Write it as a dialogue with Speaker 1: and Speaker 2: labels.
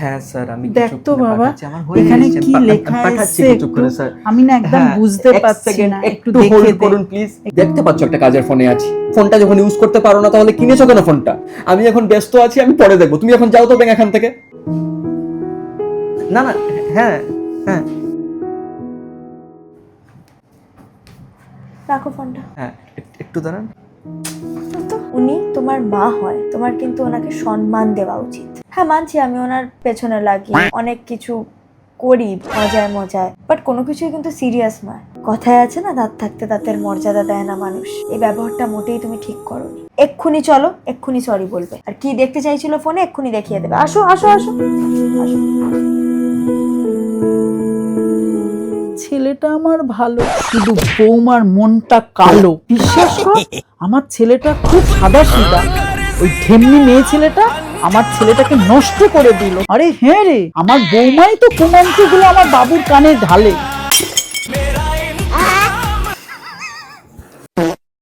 Speaker 1: হ্যাঁ স্যার, আমি
Speaker 2: দেখ তো বাবা এখানে কি লেখা আছে আমি না একদম বুঝতে পারছি না, একটু দেখে
Speaker 1: করুন প্লিজ। দেখতে পাচ্ছ একটা কাজের ফোনে আছি, ফোনটা যখন ইউজ করতে পারো না তাহলে কিনেছো কেন ফোনটা? আমি এখন ব্যস্ত আছি, আমি পরে দেখবো, তুমি এখন যাও তো এখান থেকে। না না, হ্যাঁ হ্যাঁ
Speaker 3: রাখো ফোনটা।
Speaker 1: হ্যাঁ, একটু দাঁড়ান।
Speaker 3: তো উনি তোমার মা হয়, তোমার কিন্তু ওনাকে সম্মান দেওয়া উচিত। হ্যাঁ মানছি আমি ওনার পেছনে লাগি, অনেক কিছু করি মজায় মজায়, বাট কোনো কিছুই কিন্তু সিরিয়াস নয়। কথায় আছে না, দাঁত থাকতে দাঁতের মর্যাদা দেয় না মানুষ। এই ব্যবহারটা মোটেই তুমি ঠিক করোনি। এক্ষুনি চলো, এক্ষুনি সরি বলবে। আর কি দেখতে চাইছিল ফোনে এক্ষুনি দেখিয়ে দেবে। আসো আসো আসো আসো।
Speaker 2: ছেলেটা আমার ভালো, শুধু বৌমার মনটা কালো। বিশ্বাস কর আমার ছেলেটা খুব সাদাসিধা, ওই ঢেমনি মেয়ে ছেলেটা আমার ছেলেটাকে নষ্ট করে দিল। আরে হ্যাঁ রে, আমার বৌমাই তো কুমন্ত্রগুলো আমার বাবুর কানে ঢালে।